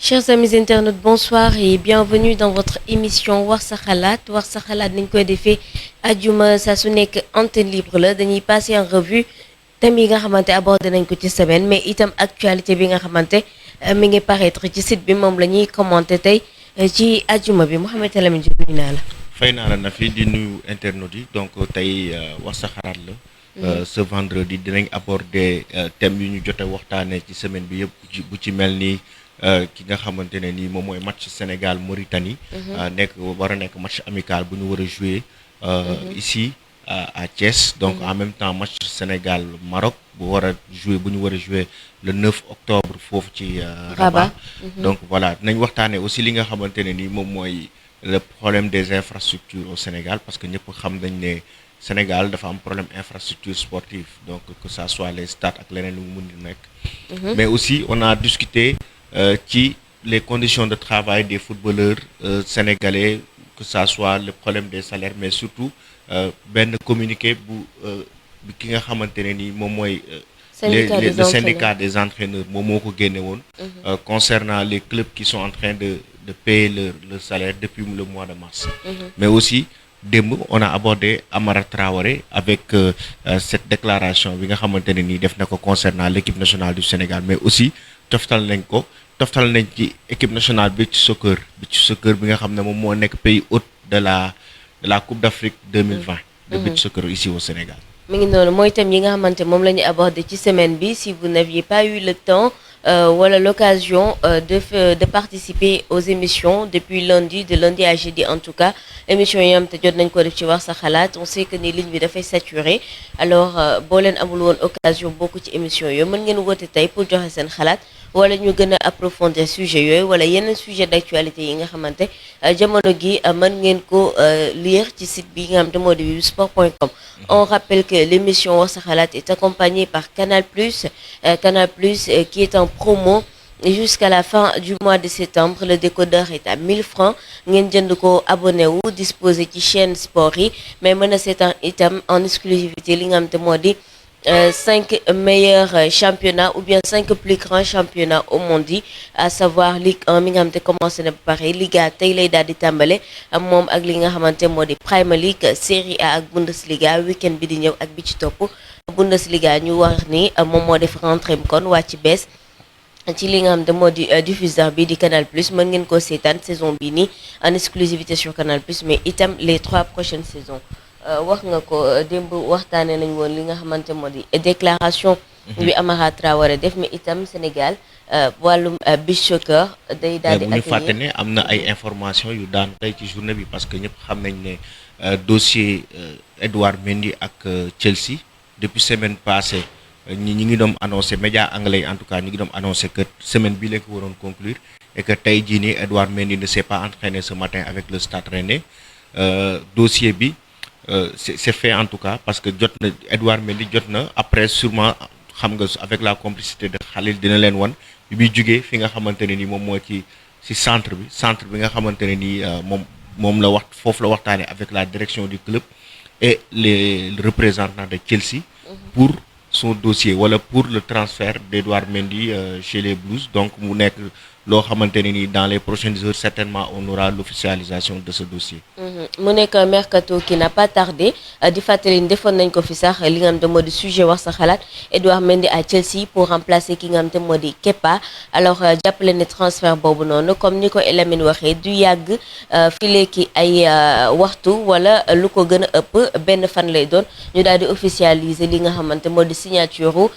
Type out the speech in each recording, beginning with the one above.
Chers amis internautes, bonsoir et bienvenue dans votre émission Wax sa xalaat Wax sa xalaat nañ koy defee ajuma saa su nekk antenne libre la dañuy passer en revue thèmes yi nga xamante abordé nañ ko ci semaine mais itam actualité bi nga xamante mi ngi paraître ci site bi moom la ñuy commenté tey ci ajuma bi Mouhamed Lamine Diop nuyu naa la. fay naa la na fi di nuyu internautes yi donc tey wax sa xalaat la. Ce vendredi dinañ aborder thèmes yu ñu jot a waxtaanee ci semaine bi yëpp bu ci mel ni. Ki nga xamante ne nii moom mooy match Sénégal Mauritanie. war a nekk match amical bu ñu war a jouer ici à Thiès. Donc en même temps match Sénégal Maroc bu ñu war a jouer le 9 octobre foofu ci Rabat. Donc voilà dinañ waxtaanee aussi li nga xamante ne nii moom mooy le problème des infrastructures au Sénégal parce que ñëpp xam nañ ne Sénégal dafa am problème infrastructure sportive donc que ça soit les stades ak leneen lu mu mun di nekk. Mais aussi on a discuté. Ci les conditions de travail des footballeurs sénégalais que ça soit le problème des salaires mais surtout benn communiqué bu ki nga xamante ne ni moom mooy le syndicat des entraîneurs moom moo ko génne woon concernant les clubs qui sont en train de payer leur salaire depuis le mois de mars. Mais aussi démb on a abordé Amara Traoré avec cette déclaration bi nga xamante ne nii def na ko concernant l'équipe nationale du Sénégal mais aussi toftal nañ ci équipe nationale beach soccer bi nga xam ne moom moo nekk pays hôte de la Coupe d'Afrique 2020 de beach soccer ici au Sénégal. mi ngi noonu mooy itam yi nga xamante moom la ñu abordé ci semaine bi si vous n'aviez pas eu le temps wala l'occasion de participer aux émissions depuis lundi de lundi à jeudi en tout cas émission yi am te jot nañ ko def ci wax sa xalaat on sait que ni ligne bi dafay saturé alors boo leen amul woon occasion bokk ci émission yooyu mën ngeen woote tey pour joxe seen xalaat wala ñu gën a approfondir sujet yooyu wala yeneen sujet d'actualité yi nga xamante jamono gi mën ngeen ko lire ci site bi nga xamante moo di www.sport.com. On rappelle que l'émission Wax sa xalaat est accompagnée par Canal+, qui est en promo jusqu'à la fin du mois de septembre. Le décodeur est à 1000 francs ngeen jënd ko abonné wu disposé ci chaîne sport yi mais mën a seetaan itam en exclusivité li nga xamante moo di 5 meilleurs championnats ou bien 5 plus grands championnats au monde yi à savoir Ligue 1 mi nga xamante commencé na ba pare Liga tey lay daal di tàmbale moom ak li nga xamante moo di Premier League Serie A ak Bundesliga week-end bi di ñëw ak bi ci topp Bundesliga ñu wax ni moom moo def rentrée kon wàcc bees ci li nga xam ne moo di diffuseur bi di Canal+, mën ngeen ko seetaan saison bi nii en exclusivité sur Canal+, mais itam les 3 prochaines saisons. Wax nga ko démb waxtaanee nañ woon li nga xamante moo di déclaration bi Amara Traoré def mais itam Sénégal wàllum beach soccer day daal di bu ñu fàtte ne am na ay information yu daan tey ci journée bi parce que ñëpp xam nañ ne dossier Edouard Mendy ak Chelsea depuis semaine passée ñi ngi doon annoncé médias anglais en tout cas ñi ngi doon annoncé que semaine bii lañ ko waroon conclure et que tey jii nii Edouard Mendy ne s'est pas entraîné ce matin avec le Stade Rennais dossier bi c'est fait en tout cas parce que jot na Edouard Mendy jot na après sûrement xam nga avec la complicité de Khalil dina leen wan bi muy jugee fi nga xamante ne ni moom moo ci centre bi nga xamante ne ni moom la wax foofu la waxtaanee avec la direction du club et les représentants de Chelsea pour son dossier wala pour le transfert d'Edouard Mendy chez les Blues donc mu nekk loo xamante ne ni dans les prochaines heures certainement on aura l'officialisation de ce dossier. mu nekk mercato qui n'a pas tardé di fàttali ni defoon nañ ko fi sax li nga xam te moo di sujet wax sa xalaat Edouard Mendy à Chelsea pour remplacer ki nga xam te moo di Kepa alors jàppale ne transfert boobu noonu comme ni ko Elamine waxee du yàgg file ki ay waxtu wala lu ko gën a ëpp benn fan lay doon ñu daal di officialiser li nga xamante moo di signature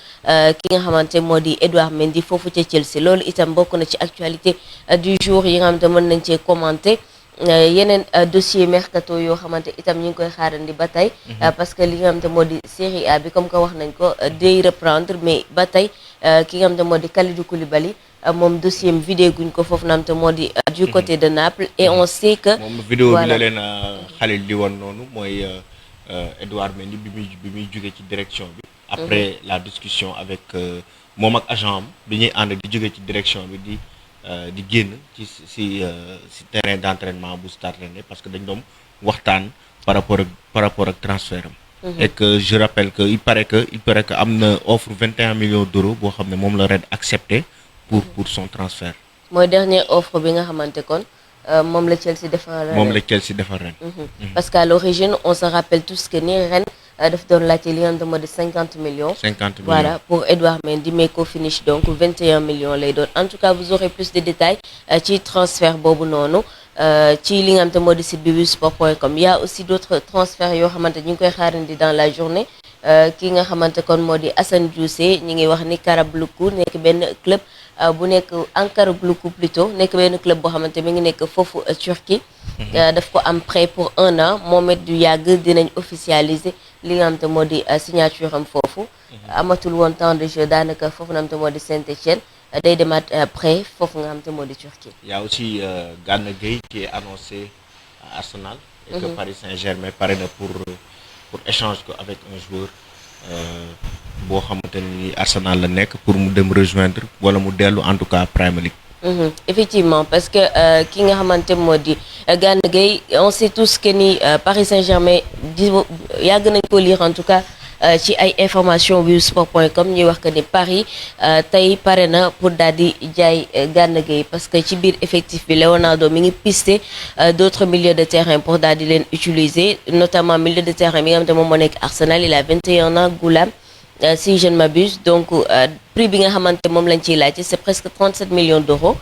ki nga xamante moo di Edouard Mendy foofu ca Chelsea loolu itam bokk na ci actualité du jour yi nga xamante mën nañ cee commenter yeneen dossier mercato yoo xamante itam ñu ngi koy xaarandi ba tey parce que li nga xamante moo di Série A bi comme que wax nañ ko day reprendre mais ba tey ki nga xamante moo di Kalidou Koulibaly moom dossier am vidéo guñ ko foofu na xamante moo di du côté de Naples et on sait que moom vidéo bi la leen Khalil di woon noonu mooy Edouard Mendy bi muy jóge ci direction bi après la discussion avec moom ak agent am bi ñuy ànd di jóge ci direction bi di génn ci terrain d'entraînement bu Stade Rennais parce que dañ doon waxtaan par rapport ak transfert am et que je rappelle que il paraît que am na offre 21 millions d'euros boo xam ne moom la Rennes accepté pour son transfert mooy dernière offre bi nga xamante kon moom la Chelsea defar moom la Chelsea defar ren. parce qu'à l'origine on se rappelle tous que ni ren daf doon laajte li nga xamante de 50 millions. 50 millions voilà pour Edouard Mendy mais ko finish donc 21 millions lay doon en tout cas vous aurez plus de détails ci transfert boobu noonu ci li nga xamante moo di site bi www.sport.com. Il y a aussi d'autres transferts yoo xamante ñu ngi koy xaarandi dans la journée ki nga xamante kon moo di Assane Dioufé ñi ngi wax ni Karabluku nekk benn club bu nekk Ankaragluku plutôt nekk benn club boo xamante mi ngi nekk foofu Turquie. daf ko am prêt pour 1 an moom it du yàgg dinañ officialiser li nga xamante moo di signature am foofu. amatul woon temps de jeu daanaka foofu nga xamante moo di Saint-Étienne day demaat prêt foofu nga xamante moo di Turquie. Il y a aussi Gana Gueye qui est annoncé à Arsenal. Et que Paris Saint-Germain pare na pour échanger avec un joueur boo xamante ni Arsenal la nekk pour mu dem rejoindre wala mu dellu en tout cas Premier League. Effectivement parce que ki nga xamante moo di Gana Gueye on sait tous que ni Paris Saint-Germain yàgg nañ ko lire en tout cas ci ay information www.sport.com ñuy wax que ni Paris tey pare na pour daal di jaay Gana Gueye parce que ci biir effectif bi Leonardo mi ngi pisté d'autres milieux de terrain pour daal di leen utiliser notamment milieu de terrain bi nga xamante moom moo nekk Arsenal il a 21 ans Goulam si je ne m'abuse donc prix bi nga xamante moom lañ ciy laajte c'est presque 37 millions d'euros.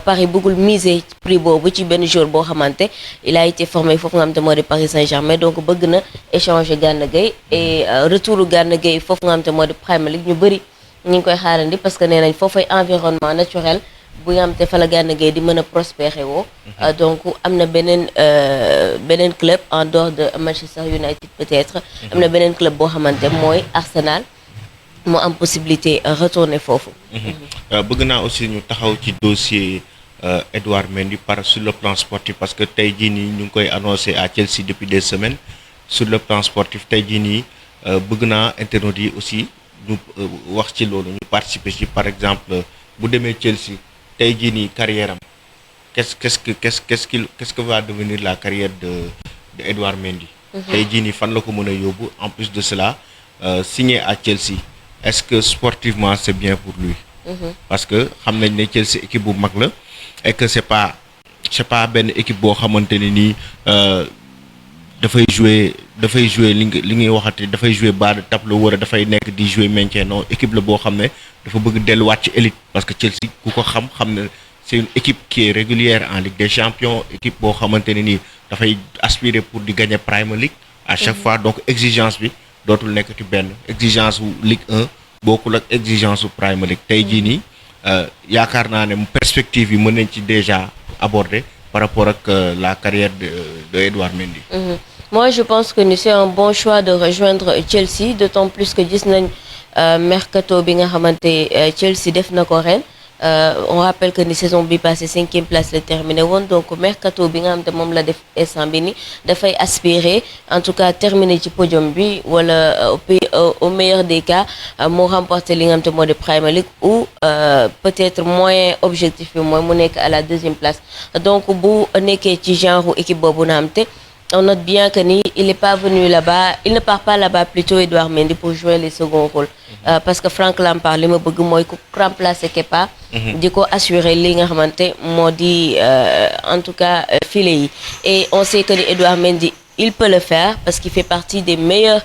Paris bëggul miser prix boobu ci benn jour boo xamante il a été formé foofu nga xamante moo di Paris Saint-Germain donc bëgg na échanger Gana Gueye et retour Gana Gueye foofu nga xamante moo di Premier League ñu bëri ñu ngi koy xaarandi parce que nee nañ foofay environnement naturel bu nga xamante fa la Gana Gueye di mën a prospérer woo. donc am na beneen club en dehors de Manchester United peut-être. am na beneen club boo xamante mooy Arsenal. moo am possibilité retourner foofu. bëgg naa aussi ñu taxaw ci dossier Edouard Mendy sur le plan sportif parce que tey jii nii ñu ngi koy annoncé à Chelsea depuis des semaines sur le plan sportif tey jii nii bëgg naa internautes yi aussi ñu wax ci loolu ñu participer ci par exemple bu demee Chelsea tey jii nii carrière am qu'est-ce que va devenir la carrière de Edouard Mendy. tey jii nii fan la ko mën a yóbbu en plus de cela signer à Chelsea. Est-ce que sportivement c'est bien pour lui? Parce que xam nañ ne Chelsea équipe bu mag la et que c'est pas benn équipe boo xamante ne nii dafay jouer li ngay waxati dafay jouer bas de tableau wala dafay nekk di jouer maintien non équipe la boo xam ne dafa bëgg delluwaat ci élite parce que Chelsea ku ko xam ne c'est une équipe qui est régulière en Ligue des Champions équipe boo xamante ne nii dafay aspirer pour di gagner Premier League à chaque fois donc exigence bi dootul nekk ci benn exigence wu Ligue 1 bokkul ak exigence wu Premier League tey jii nii yaakaar naa ne perspective yi mën nañ ci déjà aborder par rapport ak la carrière de Edouard Mendy. Moi je pense que c'est un bon choix de rejoindre Chelsea d'autant plus que gis nañ mercato bi nga xamante Chelsea def na ko ren. On rappelle que ni saison bi passée 5e place la terminé woon donc mercato bi nga xamante moom la def instant bi ni dafay aspirer en tout cas terminer ci podium bi wala au meilleur des cas moo remporter li nga xamante moo di Premier League ou peut-être moyen objectif bi mooy mu nekk à la 2e place donc bu nekkee ci genre équipe boobu na xamante on note bien que ni il est pas venu là-bas il ne part pas là-bas plutôt Edouard Mendy pour jouer les seconds rôles parce que Frank Lampard li ma bëgg mooy ku remplacer Kepa di ko assurer li nga xamante moo di en tout cas filets yi et on sait que ni Edouard Mendy il peut le faire parce qu'il fait partie des meilleurs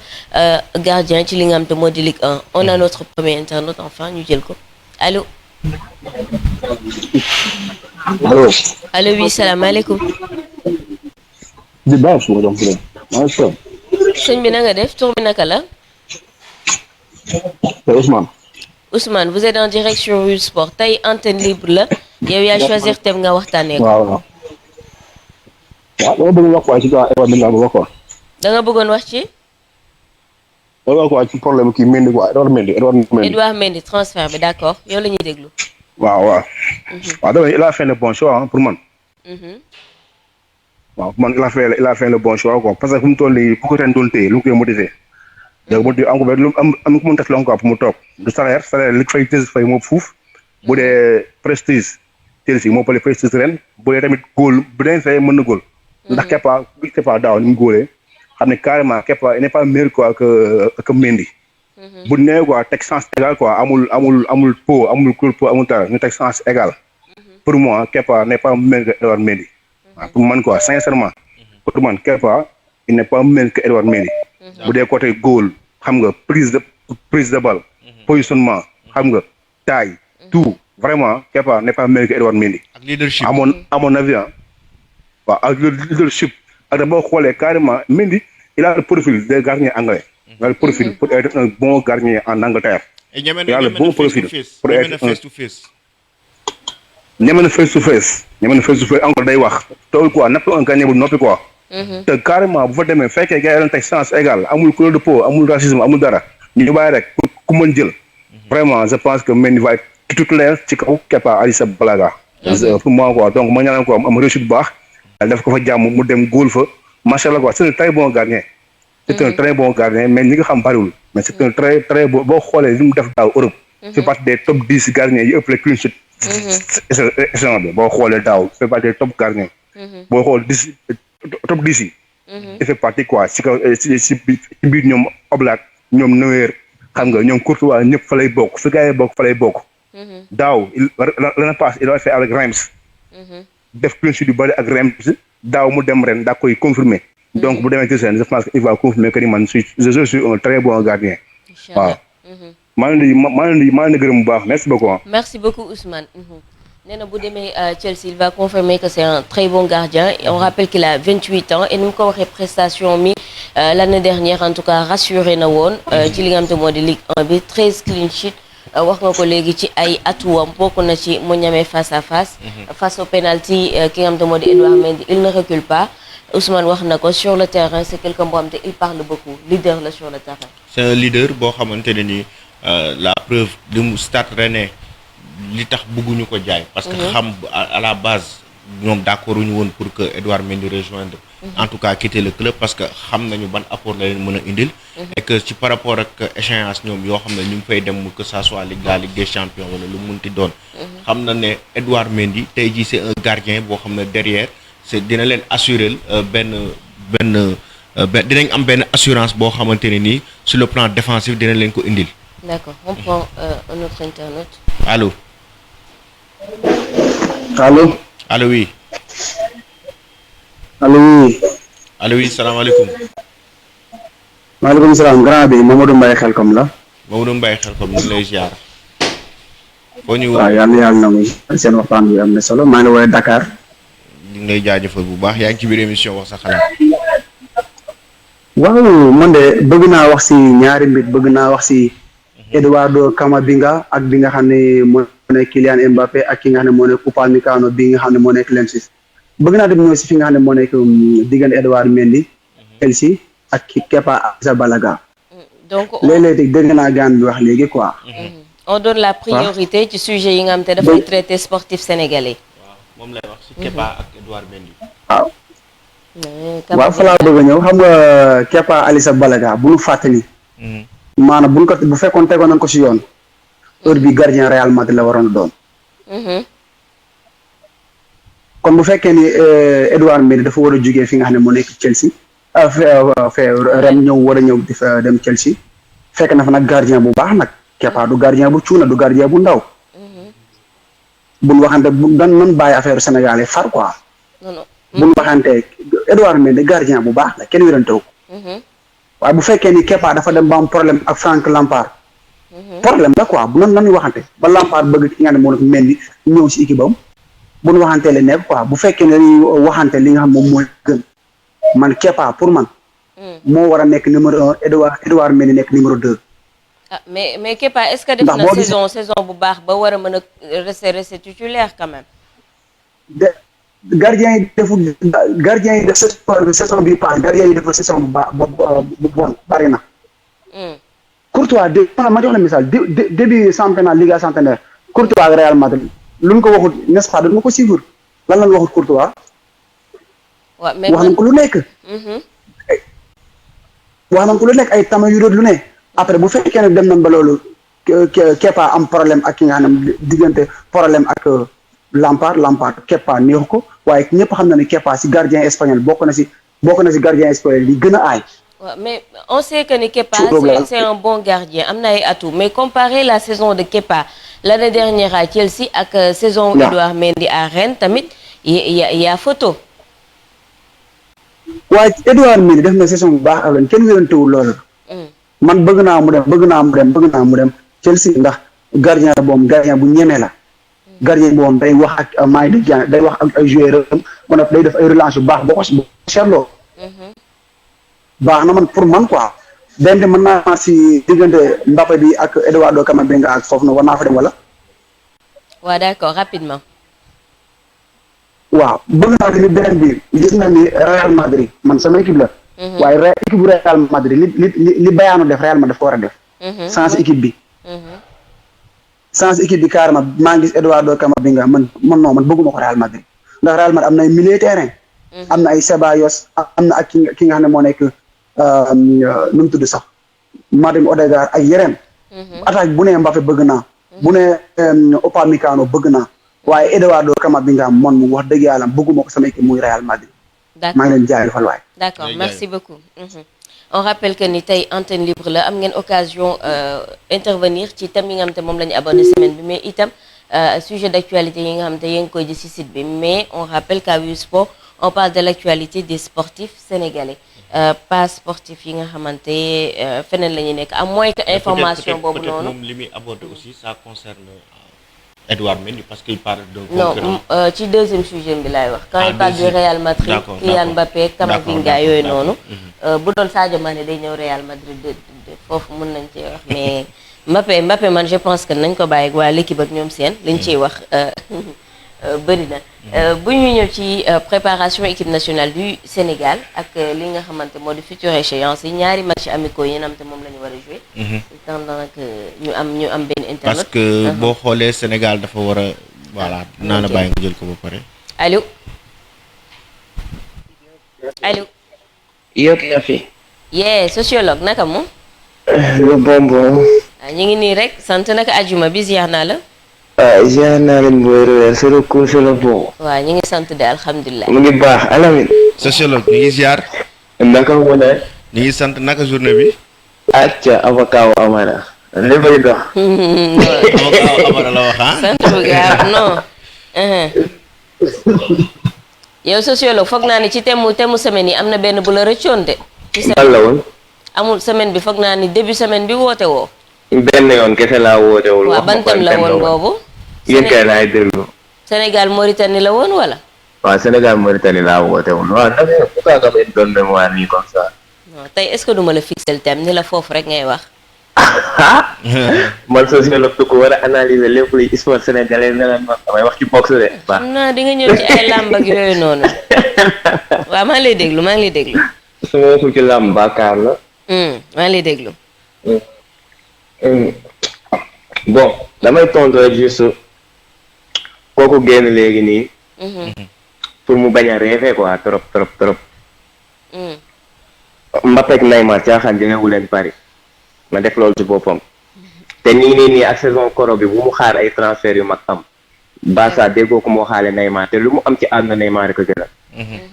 gardiens ci li nga xamante moo di Ligue 1 on a notre premier internaute enfin ñu jël ko allô allo oui salaamaaleykum di baax su ma doon fi leen sëñ bi na nga def tur bi naka la Ousmane vous êtes en direct sur Wul Sport tey antenne libre la yow yaa choisir thème nga waxtaanee ko. waaw dama bëgg wax quoi ci quoi Edouard Mendy laa bëgg wax quoi. da nga bëggoon wax ci. dama wax quoi ci problème kii Mendy quoi Edouard Mendy transfert bi d'accord yow la ñuy déglu. waaw dama il a fait le bon choix pour man. waaw man il a fait le bon choix quoi parce que fu mu toll nii bu ko ren doon téye lu mu koy motiver. donc mu am ko lu am ku mu teg loon quoi pour mu toog du salaire li fay fay moo fuuf bu dee prestige Chelsea moo pële prestige ren bu dee tamit góol bu dee fay mën na góol ndax Kepa daaw ni mu góolee xam ne carrément Kepa il n'est pas meilleur quoi que Mendy bu nee quoi teg chance égal quoi amul pot amul couleur pot amul dara ñu teg chance égal pour moi Kepa n'est pas meilleur que Edouard Mendy. Pour man quoi sincèrement. Pour man Kepa il n'est pas meilleur que Edouard Mendy. bu dee côté goal xam nga prise de balle. positionnement xam nga taille tout vraiment Kepa n'est pas meilleur que Edouard Mendy. ak leadership à mon avis waaw ak leadership ak boo xoolee carrément Mendy il a le profil des gardiens anglais. il a le profil pour être un bon gardien en Angleterre. il a le bon profil pour être face to face. ñeme na face to face encore day wax tool quoi nekk un gardien bu noppi quoi. te carrément bu fa demee fekkee gars yi doon teg chance égale amul couleur de peau amul racisme amul dara ñu bàyyi rek pour ku mën jël. vraiment je pense que Mendy va être titulaire ci kaw Kepa Arrizabalaga. pour moi quoi donc ma ñaanal ko am réussite bu baax. def ko fa jàmm mu dem góol fa macha allah quoi c'est un très bon gardien. c'est un très bon gardien mais ñi nga xam bariwul. mais c'est un très très bon boo xoolee li mu def daaw Europe. c'est partie des top 10 gardiens yi ëpp les clean sheet. échelon bi boo xoolee daaw c'est partie des top gardiens. boo xool top 10 yi. il fait partie quoi ci kaw ci biir ñoom Oblak ñoom Neuer xam nga ñoom Courtois ñëpp fa lay bokk fi gars yi bokk fa lay bokk. daaw l'année passée il a fait avec Reims. def clean sheet yu bëri ak Reims daaw mu dem ren daa koy confirmer. donc bu demee ci seen je pense que il va confirmer que ni man je suis un très bon gardien. waaw maa ngi leen di gërëm bu baax merci beaucoup. merci beaucoup Ousmane. nee na bu demee Chelsea il va confirmer que c'est un très bon gardien et on rappelle qu'il a 28 ans et ni mu ko waxee prestation mi l'année dernière en tout cas rassuré na woon ci li nga xam te moo di Ligue 1 bi 13 clean sheet wax nga ko léegi ci ay atuwam bokk na ci mu ñamee face à face. face au penalty ki nga xam te moo di Edouard Mendy il ne recule pas. Ousmane wax na ko sur le terrain c'est quelqu'un boo xam te il parle beaucoup leader la sur le terrain. c'est un leader boo xamante ne ni la preuve li mu stade Rennais li tax bëgguñu ko jaay. parce que xam à la base ñoom d'accord ñu woon pour que Edouard Mendy rejoindre. en tout cas quitter le club parce que xam nañu ban apport la leen mën a indil. et que ci par rapport ak échéance ñoom yoo xam ne ñu ngi fay dem que ça soit la Ligue des champions wala lu mu munti doon. xam na ne Edouard Mendy tey jii c'est un gardien boo xam ne derrière. c'est dina leen assurer dinañ am benn assurance boo xamante ne nii sur le plan défensif dina leen ko indil. d'accord on prend un autre internaute. allô. allo. allo oui. allo oui. allo oui salaamaaleykum. maaleykum salaam grand bi Mamadou Mbaye Xelkom la. Mamadou Mbaye Xelkom ñu ngi lay ziar. foo ñu. waaw yàlla nangu seen waxtaan bi am na solo maa ngi lay woowee Dakar. ñu ngi lay jaajëfal bu baax yaa ngi ci biir émission wax sa xalaat. waaw man de bëgg naa wax si ñaari mbir bëgg naa wax si Eduardo Camavinga ak bi nga xam ne moo nekk Kylian Mbappé ak ki nga xam ne moo nekk Upamecano bi nga xam ne moo nekk Lens. bëgg naa dem ñëw si fi nga xam ne moo nekk diggante Edouard Mendy Chelsea ak Kepa Arrizabalaga. donc léeg-léeg dégg naa gaan bi wax léegi quoi. on donne la priorité ci sujet yi nga xam te dafay traité sportif sénégalais. moom lay wax ci Kepa ak Edouard Mendy. waaw. waaw fa laa bëgg a ñëw xam nga Kepa Arrizabalaga bu nu fàttali. maanaam bu fekkoon tegoon nañ ko si yoon. heure bi gardien Real Madrid la waroon a doon. kon bu fekkee ni Edouard Mendy dafa war a jugee fi nga xam ne moo nekk Chelsea. ren ñëw war a ñëw dem Chelsea. fekk na fa nag gardien bu baax nag Kepa du gardien bu cuuna du gardien bu ndaw. buñ waxante bu nan bàyyi affaire sénégalais far quoi. buñ waxante Edouard Mendy gardien bu baax la kenn wérantewu ko. waaye bu fekkee ni Kepa dafa dem ba am problème ak Frank Lampard. problème la quoi bu nan waxante ba Lampard bëgg ki nga xam ne moo nekk Mendy ñëw si équipe am buñ waxante la nekk quoi bu fekkee ne dañuy waxante li nga xam moom mooy gën man Kepa pour man. moo war a nekk numéro 1 Edouard Mendy nekk numéro 2. ah mais Kepa est-ce que def na saison bu baax ba war a mën a rester titulaire quand même. gardien yi def saison bi paase gardien yi def saison bu bon bari na. Courtois ma jox la misaal début championnat Liga Santander Courtois ak Real Madrid lu ñu ko waxut n'est-ce pas dañu ko suivre lan lañ waxut Courtois. waaw mais wax nañ ko lu nekk. wax nañ ko lu nekk ay tama yu lu ne. après bu fekkee ne dem nañ ba loolu Kepa am problème ak ki nga xam ne diggante problème ak Lampard Kepa neexu ko waaye ñëpp xam na ne Kepa si gardien espagnol bokk na si gardien espagnol yi gën a aay. Ouais, mais on sait que Kepa c'est un bon gardien am na ay atout mais comparer la saison de Kepa l'année dernière à Chelsea ak saison Edouard Mendy à Rennes tamit y a photo. waaye Edouard Mendy def na saison bu baax ak leen kenn wérantewul loolu. man bëgg naa mu dem Chelsea ndax gardien boobu gardien bu ñeme la. gardien boobu day wax ak maay day wax ak ay joueurs am day def ay relance yu baax boo ko seetloo. baax na man pour man quoi. benn mën naa si diggante Mbappé bi ak Eduardo Camavinga ak foofu na war naa fa dem wala. waaw d'accord rapidement. waaw bëgg naa ni beneen bi gis na ni Real Madrid man sama équipe la. waaye équipe bu Real Madrid li Bayern def Real Madrid daf ko war a def. sans équipe bi. sans équipe bi carrément maa ngi gis Eduardo Camavinga man bëgguma ko Real Madrid ndax Real Madrid am na ay milieu terrain. am na ay Ceballos am na ak ki nga xam ne moo nekk nu mu tudd sax Martin Odegaard ak yeneen. attaque bu ne Mbappé bëgg naa. bu ne Upamecano bëgg naa. waaye Eduardo Camavinga man mu wax dëgg yàlla bëgguma ko sama équipe muy Real Madrid. d'accord maa ngi leen jaajëfal waay. d'accord merci beaucoup. On rappelle que ni tey antenne libre la am ngeen occasion intervenir ci thème yi nga xam te moom la ñu abordé semaine bi mais itam sujet d'actualité yi nga xam te yéen ngi koy gis ci site bi mais on rappelle qu'à Wii Sport on parle de l'actualité des sportifs sénégalais pas sportifs yi nga xamante feneen la ñuy nekk à moins que information boobu noonu. moom li muy abordé aussi ça concerne Edouard Mendy parce qu'il parle de concurrent. Non ci deuxième sujet bi laay wax. quand il parle du Real Madrid. Kylian Mbappé Camavinga yooyu noonu. bu doon Sadio Mané day ñëw Real Madrid foofu mën nañ ci wax mais Mbappé man je pense que nañ ko bàyyi waa l'équipe ak ñoom seen liñ ciy wax bëri na. bu ñu ñëw ci préparation équipe nationale du Sénégal ak li nga xamante moo di future échéance yi ñaari match amicaux yi nga xamante moom la ñu war a jouer. tant nag ñu am benn internet. parce que boo xoolee Sénégal dafa war a voilà naa la bàyyi nga jël ko ba pare. allo. yëpp na fi. yee sociologue naka moom. lu bonbon. ñu ngi nii rek sant naka ajuma bi ziar naa la. ziar naa leen bu wér-wér c'est le cours c'est le bon. waaw ñu ngi sant de alhamdulilah. mu ngi baax alamin. sociologue ñu ngi ziar. naka mu ne. ñu ngi sant naka journée bi. acca avocat wu Amara. léppay dox. avocat Amara la wax ah. sant bu gaaw non. yow sociologue foog naa ni ci thème semaine yi am na benn bu la rëccoon de. ci semaine la woon. amul semaine bi foog naa ni début semaine bi woote woo. benn yoon kese laa wootewul. waaw ban thème la woon boobu. yéen kay laay déglu. Sénégal Mauritanie la woon wala. waaw Sénégal Mauritanie laa wootewul waaw nag pourquoi nga may doon mémoire nii comme ça. non tey est-ce que duma la fixer le thème ni la foofu rek ngay wax. man sociologue du ko war a analyser lépp luy sport sénégalais ne la damay wax ci boxe de. xam naa di nga ñëw ci ay làmb ak yooyu noonu. waaw maa ngi lay déglu. su ma waxul ci làmb bàkkaar la. maa ngi lay déglu. bon damay tontu rek juste kooku génn léegi nii. pour mu bañ a rêver quoi trop. Mbappé ak Neymar caaxaan jëngewu leen Paris ma def loolu ci boppam. te nii ak saison koro bi bu mu xaar ay transfert yu mag am. Barça déggoo ko moo xaale Neymar te lu mu am ci àdduna Neymar rek a gënal.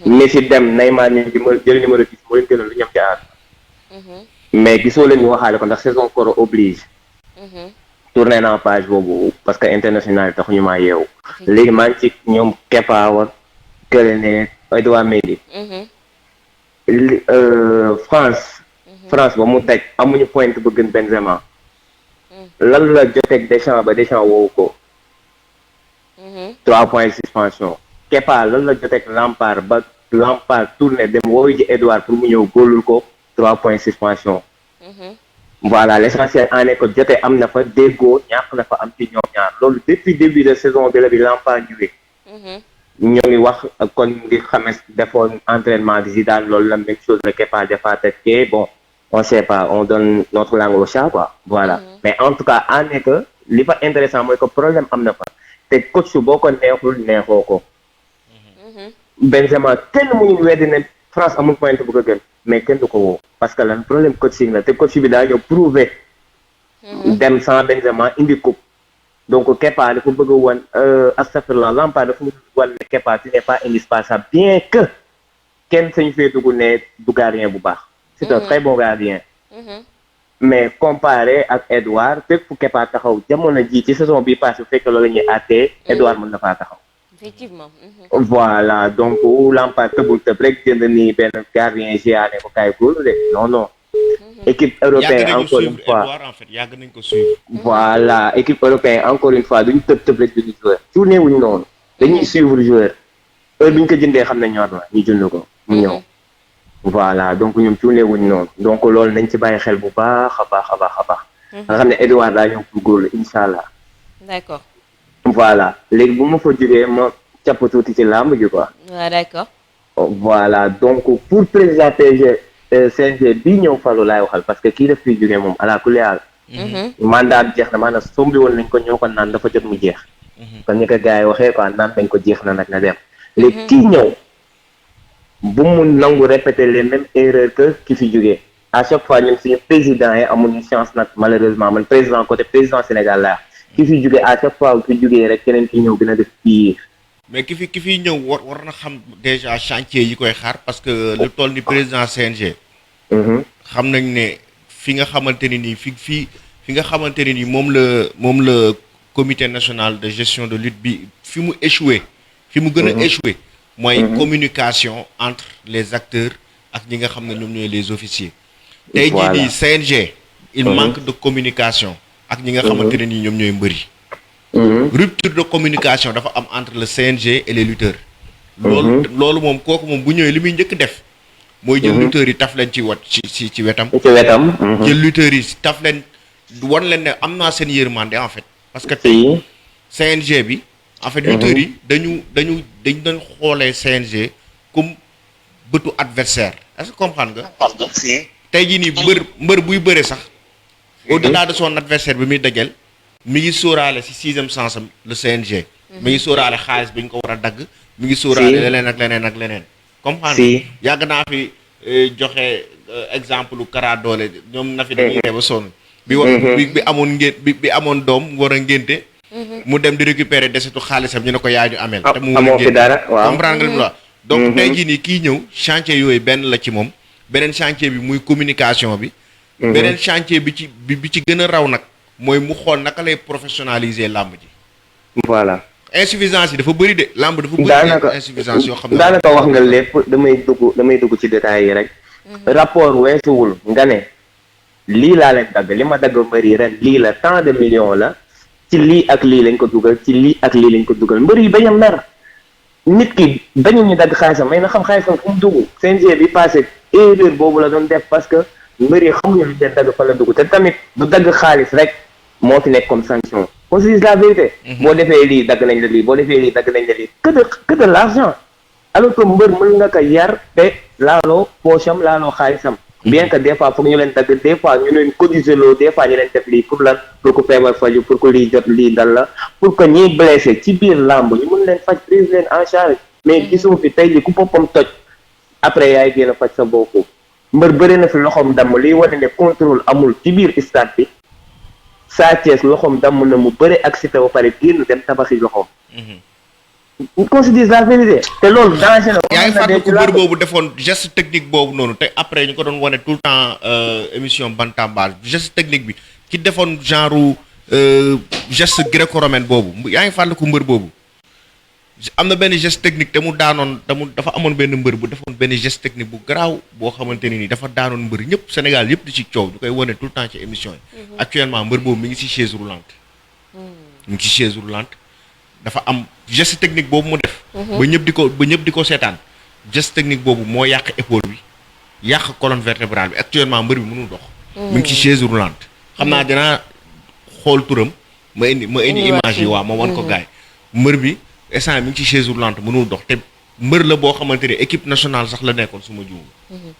Messi dem Neymar ñu jël numéro 10 moo leen gënal lu ñam ci àdduna. mais gisoo leen ñu waxaale ko ndax saison koro oblige. tourné naa page boobu parce que international tax ñu maa yeewu. léegi maa ngi ci ñoom Kepa wa kële ne Edouard Mendy. France ba mu daj amuñu point ba gën Benzema. lan la joteeg Deschamps ba Deschamps woowu ko. 3 points suspension. Kepa lan la joteeg Lampard ba Lampard tourné dem woowu ji Edouard pour mu ñëw góolul ko 3 points suspension. voilà l'essentiel en est que jote am na fa déggoo ñàkk na fa am ci ñoom ñaar loolu depuis début de saison bi la bi Lampard ñëwee. ñoo ngi wax kon ngi xames defoon entraînement bi Zidane loolu la même chose la Kepa defaat ak bon on sait pas on donne notre langue au chat quoi voilà. mais en tout cas en est que li fa intéressant mooy que problème am na fa te coach boo ko neexul neexoo ko. Benzema kenn mënul weddi ne France amul point bu ko gën mais kenn du ko woo parce que lan problème coaching la te coach bi daa ñëw prouver dem sans Benzema indi coupe donc Kepa dafa bëgg a wan astafurlah Lampard dafa wan ne Kepa tu n'es pas indispensable bien que kenn sañu fee dugg ne du gardien bu baax c'est un très bon gardien mais comparé ak Edouard fépp fu Kepa taxaw jamono ji ci saison bi passé bu fekkee loolu la ñuy àttee Edouard mën na faa taxaw. effectivement. voilà donc Lampard tëbul tëb rek jënd nii benn gardien GA ne ko kaay góolu de non. équipe européenne encore une fois Edouard en fait yàgg nañ ko suivre. voilà équipe européenne encore une fois duñ tëb rek duñu joueur tourné wuñ noonu dañuy suivre joueur heure bi ñu ko jëndee xam ne ñor na ñu jënd ko mu ñëw. voilà donc ñoom tourné wuñ noonu donc loolu nañ ci bàyyi xel bu baax a baax a baax a baax. nga xam ne Edouard daa ñëw pour góorlu incha allah. d'accord. voilà léegi bu ma fa jógee ma capp tuuti ci làmb ji quoi. waaw d'accord. voilà donc pour président CNG bii ñëw falu laay waxal parce que kii daf fiy jógee moom ala kulli aal. mandat bi jeex na maanaam sombi woon nañ ko ñoo ko naan dafa jot mu jeex. kon ni ko gars yi waxee quoi naan nañ ko jeex na nag na dem. léegi kii ñëw. bu mu nangu répéter les mêmes erreurs que ki fi jógee à chaque fois ñun suñu président yi amuñu chance nag malheureusement man président côté président Sénégal laa ki fi jógee à chaque fois ki jógee rek keneen ki ñëw dina def pire. mais ki fi ñëw war na xam déjà chantier yi koy xaar parce que lu toll ni président CNG. xam nañ ne fi nga xamante ne nii fi nga xamante ne nii moom la comité national de gestion de lutte bi fi mu échoué. fi mu gën a échoué. mooy communication entre les acteurs ak ñi nga xam ne ñoom ñooy les officiers. tey jii nii CNG. il manque de communication. ak ñi nga xamante ne nii ñoom ñooy mbëri. rupture de communication dafa am entre le CNG et les lutteurs. loolu moom kooku moom bu ñëwee li muy njëkk def. mooy jël lutteurs yi taf leen ci wetam. jël lutteurs yi taf leen wan leen ne am naa seen yërmande en fait. parce que tey CNG bi. en fait lutteurs yi dañu doon xoolee CNG comme bëtu adversaire est-ce que comprendre nga. tey jii nii mbër buy bëre sax. au-delà de son adversaire bi muy dajal. mi ngi sóoraale si 6e sens am le CNG. mi ngi sóoraale xaalis bi ñu ko war a dagg. mi ngi sóoraale leneen ak leneen ak leneen. comprendre yàgg naa fi joxe exemple lu Kara Dollé ñoom na fi dañuy ree ba sonn. bi amoon doom war a ngénte. mu dem di récupérer desetu xaalisam ñu ne ko yaa ñu amel. te mu amoo fi dara waaw comprendre nga li mu wax. donc tey jii nii kii ñëw chantier yooyu benn la ci moom. beneen chantier bi muy communication bi. beneen chantier bi ci gën a raw nag. mooy mu xool naka lay professionnaliser làmb ji. voilà. insuffisance yi dafa bëri de làmb dafa bëri insuffisance yoo xam ne daanaka wax nga lépp damay dugg ci détails yi rek. rapport weesuwul nga ne lii laa leen dagg li ma dagg mbër yi ren lii la tant de millions la. ci lii ak lii lañ ko dugal ci lii ak lii lañ ko dugal mbër yi bañ a mer nit ki bañu ñu dagg xaalisam may na xam xaalisam fu mu dugg CNG bi passé erreur boobu la doon def parce que mbër yi xamuñu lu leen dagg fa la dugg te tamit du dagg xaalis rek moo fi nekk comme sanction qu'on se dise la vérité. boo defee lii dagg nañ la lii boo defee lii dagg nañ la lii que de l'argent alors que mbër mën nga ko yar te laaloo poche am laaloo xaalisam. bien que des fois foog ñu leen dagg des fois ñu leen cotiser loo des fois ñu leen def lii pour lan pour que feebar faju pour que lii jot lii dal la pour que ñiy blessé ci biir làmb ñu mën leen faj prise leen en charge mais gisuma fi tey li ku boppam toj après yaay génn faj sa bopp mbër bëri na fi loxoom damm liy wane ne contrôle amul ci biir stade bi Sa Thiès loxoom damm na mu bëri ak Siteu ba pare génn dem tabaxi loxoom. qu'on se dise la vérité te loolu danger la. yaa ngi fàttaliku mbër boobu defoon geste technique boobu noonu te après ñu ko doon wane tout le temps émission Bantamba geste technique bi ki defoon genre geste gréco-romaine boobu yaa ngi fàttaliku mbër boobu. am na benn geste technique te mu daanoon dafa amoon benn mbër bu defoon benn geste technique bu garaaw boo xamante ne ni dafa daanoon mbër ñëpp Sénégal yëpp di ci coow du koy wane tout le temps ci émission yi. actuellement mbër boobu mi ngi ci chaise roulante. mi ngi ci chaise roulante. dafa am geste technique boobu mu def. ba ñëpp di ko seetaan geste technique boobu moo yàq épaule bi yàq colonne vertébrale bi actuellement mbër bi mënul dox. mi ngi ci chaise roulante. xam naa dinaa xool turam ma indi image yi waaw ma wan ko gaay mbër bi instant mi ngi ci chaise roulante mënul dox te mbër la boo xamante ne équipe nationale sax la nekkoon su ma juumul.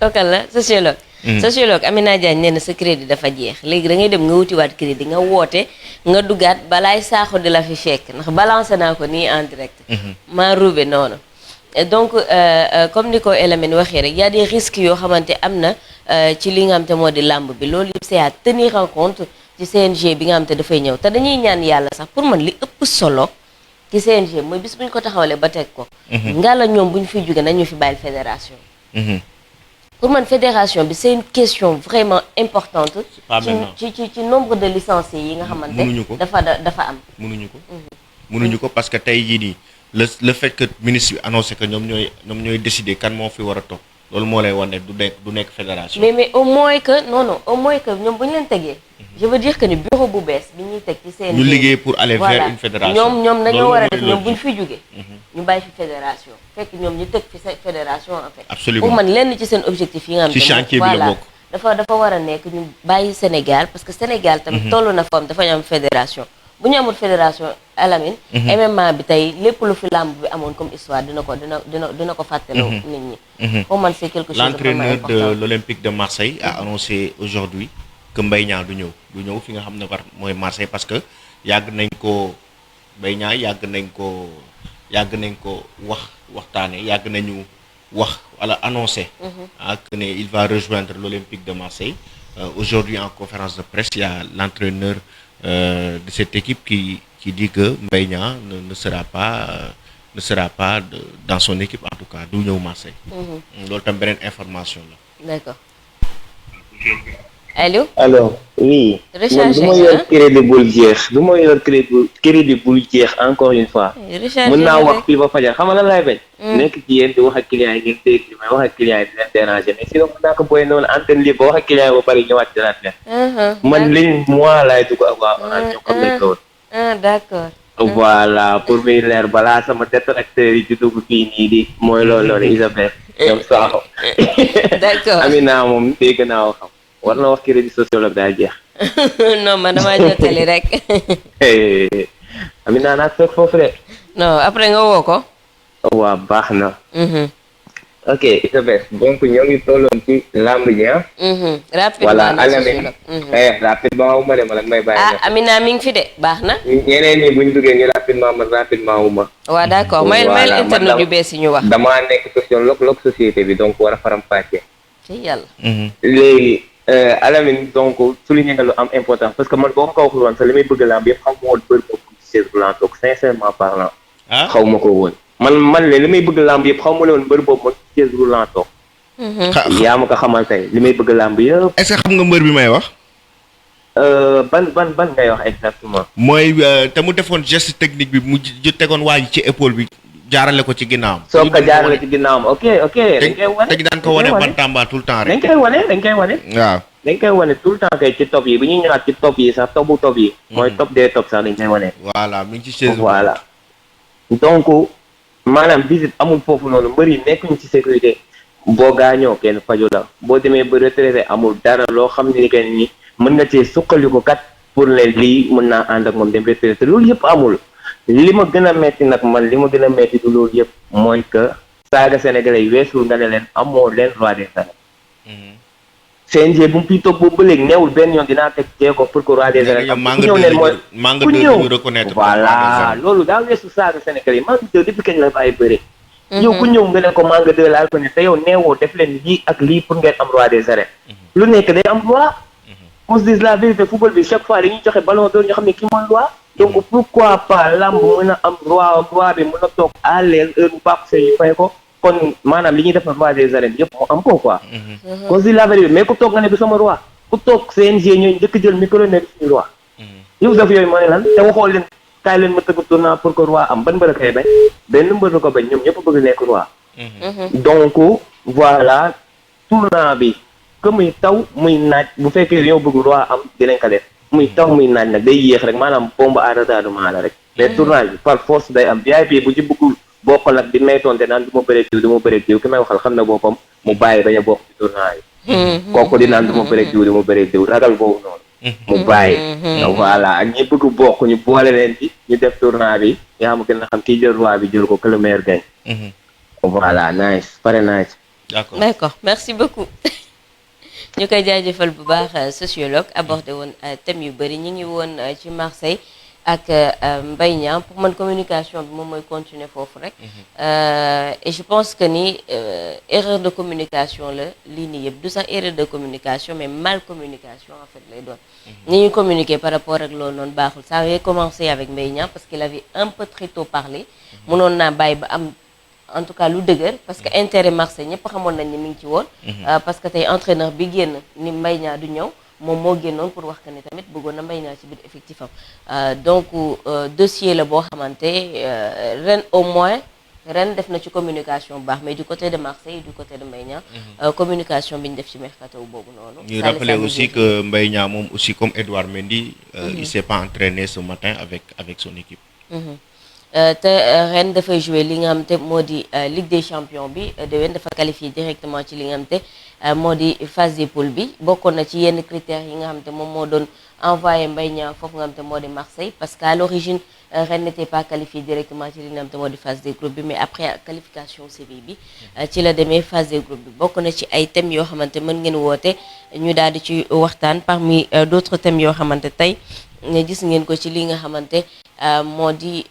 kooku la sociologue. sociologue Amina Diagne nee na sa crédit dafa jeex léegi da ngay dem nga wutiwaat crédit nga woote nga duggaat balaay saaxu di la fi fekk ndax balancé naa ko nii en direct. maa ruube noonu. donc comme ni ko Elamine waxee rek y a des risques yoo xamante am na ci li nga xam te moo di làmb bi loolu yëpp c'est à tenir en compte ci CNG bi nga xam te dafay ñëw te dañuy ñaan yàlla sax pour man li ëpp solo ci CNG mooy bis bu ñu ko taxawalee ba teg ko. nga la ñoom bu ñu fiy jóge nañu fi bàyyil fédération. pour man fédération bi c'est une question vraiment importante. pas maintenant ci nombre de licenciés yi nga xamante dafa am. mënuñu ko parce que tey jii nii le fait que ministre bi annoncé que ñoom ñooy décider kan moo fi war a toog loolu moo lay wan ne du nekk fédération. mais au moins que au moins que ñoom bu ñu leen tegee. je veux dire que ni bureau bu bees bi ñuy teg ci seen. ñu liggéey pour aller vers une fédération. ñoom dañoo war a def ñoom bu ñu fi jógee. ñu bàyyi fi fédération fekk ñoom ñu teg fi fédération en fait. absolument pour man lenn ci seen objectif yi nga xam ci chantier bi la bokk. dafa war a nekk ñu bàyyi Sénégal parce que Sénégal tamit toll na fam dafa ñu am fédération. bu ñu amul fédération Alamine. MMA bi tey lépp lu fi làmb bi amoon comme histoire dina ko fàttaloo nit ñi. pour man c'est quelque chose de vraiment important. L'entraîneur de l'Olympique de Marseille a annoncé aujourd'hui que Mbaye Niang du ñëw fi nga xam ne mooy Marseille parce que yàgg nañ ko Mbaye Niang yàgg nañ ko waxtaane yàgg nañu wax wala annoncé que ne il va rejoindre l'Olympique de Marseille. Aujourd'hui en conférence de presse il y a l'entraîneur de cette équipe qui dit que Mbaye Niang ne sera pas dans son équipe en tout cas du ñëw Marseille. loolu tam beneen information la. D'accord. Allô. alors oui. Recharger du ma yor crédit bul jeex encore une fois. mën naa wax fii ba fajar xam nga lan laay bañ. nekk ci yéen di wax ak client yi ngeen dégg li may wax ak client yi di leen déranger mais sinon mën naa ko booy noonu antenne libre ba wax ak client yi ba pare ñëwaat di laat leen. man liñ mois laay dugg ak waa Orange ñoo xam nañ ko woon. d'accord. voilà pour muy leer balaa sama détracteur yi di dugg fii nii di mooy loolu Isabelle ñoom Sakho. d'accord Amina moom dégg naa ko xam. war na wax crédit sociologue daal jeex. non man damaa jottali rek. Amina naa toog foofu de. non après nga woo ko. waaw baax na. ok Isabelle donc ñoo ngi tolloon ci lamb ji ah. rapidement voilà Alamine. rapidement wu ma de ma nag may bàyyi. Amina mi ngi fi de baax na. ñeneen ñi buñ duggee ñu rapidement wu ma. waaw d'accord mayel internet yu bees yi ñu wax. damaa nekk sociologue société bi donc war a faram-fàccee. ci yàlla. léegi. Alamine donc souligné nga lu am important parce que man boo ko waxul woon sax li may bëgg lamb yëpp xam nga woon bëri ko ci chaise roulante toog sincèrement parlant. xaw ma ko woon. man li may bëgg lamb yëpp xaw ma woon bëri boobu man ci chaise roulante toog. yaa ma ko xamal tey li may bëgg lamb yëpp. est-ce que xam nga mbër bi may wax. ban ngay wax exactement. mooy te mu defoon geste technique bi mu tegoon waa ji ci épaule bi. jaarale ko ci ginnaawam. soo ko jaarale ci ginnaawam ok. dañ koy wane dañ daan ko wane Bantamba tout le temps rek. dañ koy wane. waaw dañ koy wane tout le temps kay ci top yi bi ñuy ñëwaat ci top yi sax top yi. mooy top des top sax dañ koy wane. voilà mi ngi ci chaise. voilà donc maanaam visite amul foofu noonu mbër yi nekkuñu ci sécurité boo gaañoo kenn faju la boo demee ba retraité amul dara loo xam ne que ni mën nga cee suqaliku kat pour ne lii mën naa ànd ak moom dem retraité loolu yëpp amul. li ma gën a metti nag man li ma gën a metti du loolu yëpp mooy que saaga sénégalais yi weesul nga ne leen amoo leen roi des arènes. CNG bu mu fiy toog boobu ba léegi neewul benn yoon dinaa teg jéego pour que roi des arènes am ku ñëw leen mooy ku ñëw voilà loolu daa weesu saaga sénégalais yi Manga 2 depuis kañ la bàyyi bëre. yow ku ñëw nga ne ko Manga 2 laal ko ne te yow neewoo def leen lii ak lii pour ngeen am roi des arènes. lu nekk day am roi. on se dit la vérité football bi chaque fois dañuy joxe ballon d'or ñu xam ne kii mooy roi. donc pourquoi pas lamb mën a am roi bi mën a toog à l'aise heure bu Pape Seye fay ko kon maanaam li ñuy def roi des arènes yëpp mu am ko quoi. qu'on se dit la vérité mais ku toog nga ne du sama roi ku toog CNG ñooy njëkk jël micro ne du suñu roi. yow def yooyu mooy lan te waxoo leen kaay leen ma tëgg tournoi pour que roi am ban mbër a koy bañ benn mbër ko bañ ñoom ñëpp bëgg nekk roi. donc voilà tournoi bi que muy taw muy naaj bu fekkee dañoo bëgg roi am dinañ ko def. muy taw muy naaj nag day yéex rek maanaam bombe à retardement la rek. mais tournage bi par force day am VIP bu ci bëggul bokk nag di maytoonte naan du ma bëreeg diw ki may waxal xam na boppam mu bàyyi bañ a bokk ci tournage yi. kooku di naan du ma bëreeg diw ragal boobu noonu. mu bàyyi. voilà ak ñi bëgg bokk ñu boole leen ci ñu def tournage bi yaa ma gën a xam kii jël roi bi jël ko que le meilleur gagne. voilà nice pare nice. d'accord merci beaucoup. ñu koy jaajëfal bu baax sociologue abordé woon thème yu bëri ñu ngi woon ci Marseille ak Mbaye Niang pour man communication bi moom mooy continuer foofu rek. Et je pense que ni erreur de communication la lii nii yëpp du sax erreur de communication mais mal communication en fait lay doon. ni ñu communiquer par rapport ak loolu noonu baaxul ça avait commencé avec Mbaye Niang parce qu'il avait un peu très tôt parlé. mënoon naa bàyyi ba am en tout cas lu dëgër parce que intérêt Marseille ñëpp xamoon nañ ni mi ngi ci woon. parce que tey entraîneur bi génn ni Mbaye Niang du ñëw moom moo génnoon pour wax que ni tamit bëggoon na Mbaye Niang ci biir effectif am donc dossier la boo xamante ren au moins ren def na ci communication bu baax mais du côté de Marseille du côté de Mbaye Niang communication bi ñu def ci mercato boobu noonu. ñu rappeler aussi que Mbaye Niang moom aussi comme Edouard Mendy. il s'est pas entraîné ce matin avec son équipe. te ren dafay jouer li nga xam te moo di Ligue des champions bi déwén dafa qualifié directement ci li nga xam te moo di phase des poules bi bokkoon na ci yenn critères yi nga xam te moom moo doon envoyé Mbaye Niang foofu nga xam te moo di Marseille parce qu'à l'origine Rennes n'était pas qualifié directement ci li nga xam te moo di phase des groupes bi mais après qualification Séville bi ci la demee phase des groupes bi bokk na ci ay thèmes yoo xamante mën ngeen woote ñu daal di ci waxtaan parmi d'autres thèmes yoo xamante tey gis ngeen ko ci li nga xamante moo di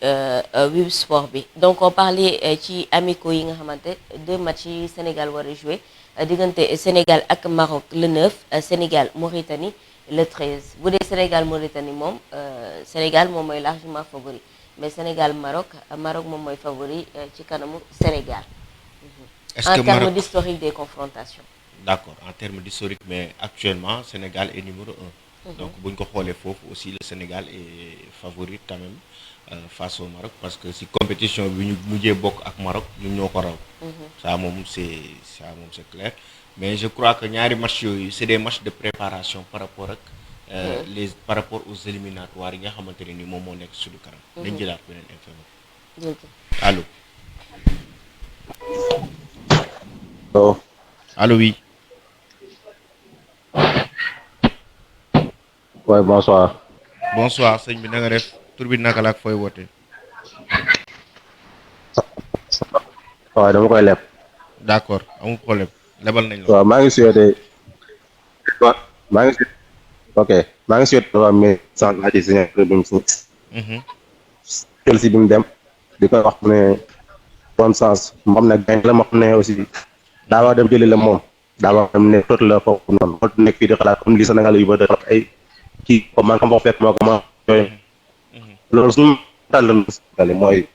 Wib Sport bi donc on parlait ci amicaux yi nga xamante 2 matchs yi Sénégal war a jouer diggante Sénégal ak Maroc le 9 Sénégal Mauritanie le 13 bu dee Sénégal Mauritanie moom Sénégal moom mooy largement favori mais Sénégal Maroc moom mooy favori ci kanamu Sénégal. Est-ce que en termes d'historique des confrontations. D'accord, en termes d'historique mais actuellement Sénégal est numéro 1. Donc bu ñu ko xoolee foofu aussi le Sénégal est favori quand même face au Maroc parce que si compétition bi ñu mujjee bokk ak Maroc ñun ñoo ko raw. ça moom c'est clair mais je crois que ñaari matchs yooyu c'est des matchs de préparation par rapport ak par rapport aux éliminatoires yi nga xamante ne ni moom moo nekk suñu kanam. dañ jëlaat beneen info. Allô. Oh. Allô oui. Ouais, bonsoir. Bonsoir sëñ bi na nga def tur bi naka la ak fooy woote. waaw dama koy leb. D'accord amul problème lebal nañ la. waaw maa ngi souhaité. waaw maa ngi souhaité. ok maa ngi souhaité waa mais sans la ci signé bi mu si. Chelsea bi mu dem. di koy wax ne bon sens moom nag gañ la ma xam ne aussi daa wax dem jëli la moom daa wax dem ne tot la foofu noonu moo nekk fii di xalaat comme li Sénégal yu bëri ay kii comme man xam nga fekk moo ko ma yooyu loolu suñu tàll mooy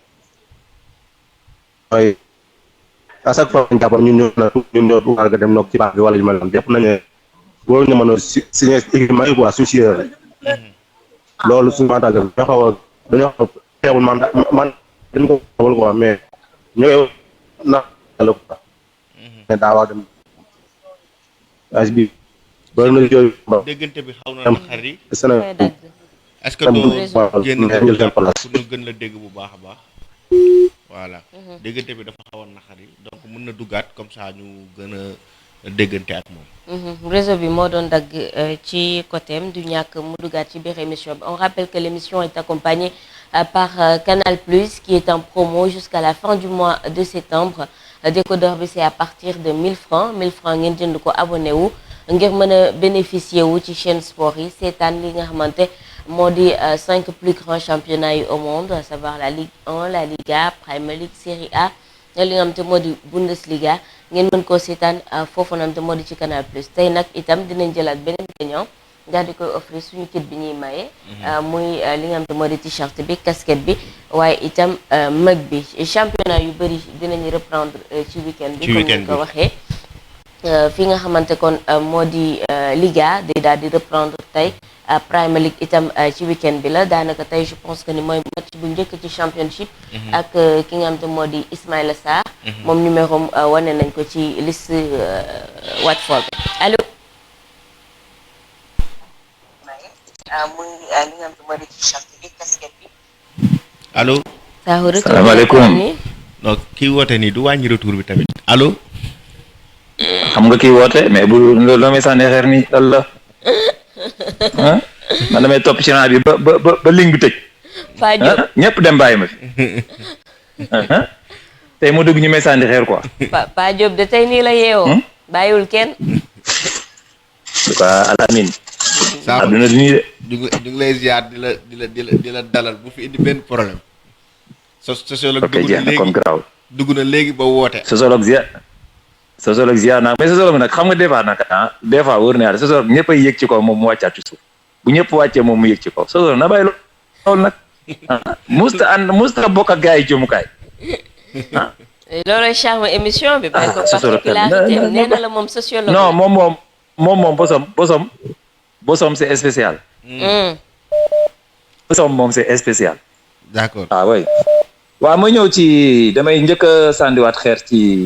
à chaque fois ñu jàppoon ñun ñoo war nga dem noog ci baax bi wala yu mel noonu jàpp nañu wóor ñu mën a signé équipement yi quoi suñu siyee la loolu suñu mental dañoo xaw a teewul man dañ ko xawal quoi mais ñooy na la quoi mais daa wax dem age bi bëri na yooyu déggante bi xaw na xari Sénégal est-ce que doo génn jël seen place pour ñu gën la dégg bu baax a baax voilà déggante bi dafa xawoon na xari donc mën na duggaat comme ça ñu gën a déggante ak moom réseau bi moo doon dagg ci côté du ñàkk mu duggaat ci biir émission bi on rappelle que l'émission est accompagnée par Canal+, qui est en promo jusqu'à la fin du mois de septembre. Décodeur bi c'est à partir de 1000 francs 1000 francs ngeen jënd ko abonné wu ngir mën a bénéficier wu ci chaîne sport yi seetaan li nga xamante moo di 5 plus grands championnats yi au monde à savoir la Ligue 1 la Liga Premier League Série A li nga xamante moo di Bundesliga ngeen mën koo seetaan foofu nga xamante moo di ci Canal+. Tey nag itam dinañ jëlaat beneen gagnant daal di koy offrir suñu kit bi ñuy maye. muy li nga xamante moo di t-shirt bi casquette bi waaye itam mag bi championnat yu bëri dinañu reprendre ci week-end bi comme ni ko waxee fi nga xamante kon moo di Liga day daal di reprendre tey Premier League itam ci week-end bi la daanaka tey je pense que ni mooy match bu njëkk ci championship ak ki nga xamante moo di Ismaïla Sarr moom numéro wane nañ ko ci liste Watford bi allo muy li nga xamante moo di t-shirt bi casquette bi allo salaamaaleykum non kii woote nii du wàññi retour bi tamit allo xam nga kii woote mais bu loolu damay sànni xeer ni dal la ah man damay topp ci bi ba ligne bi tëj ñëpp dem bàyyi ma fi tey mu dugg ñu may sànni xeer quoi Pa Diop de tey nii la yeewoo bàyyiwul kenn quoi Alamine adduna di nii de ñu ngi lay ziar di la dalal bu fi indi benn problème sociologue dugg na léegi ba woote sociologue ziar naa mais sociologue nag xam nga des fois nag des fois wóor na yàlla sociologue ñëpp ay yëg ci kaw moom mu wàccaat ci suuf bu ñëpp wàccee moom mu yëg ci kaw sociologue na bàyyi loolu nag musta bokk ak gars yi jëmukaay loolooy charme émission bi. bàyyi ko particularité nee na la moom sociologue. non moom bosom c'est spécial. bosom moom c'est spécial. d'accord ah oui. waaw ma ñëw ci damay njëkk a sànniwaat xeer ci.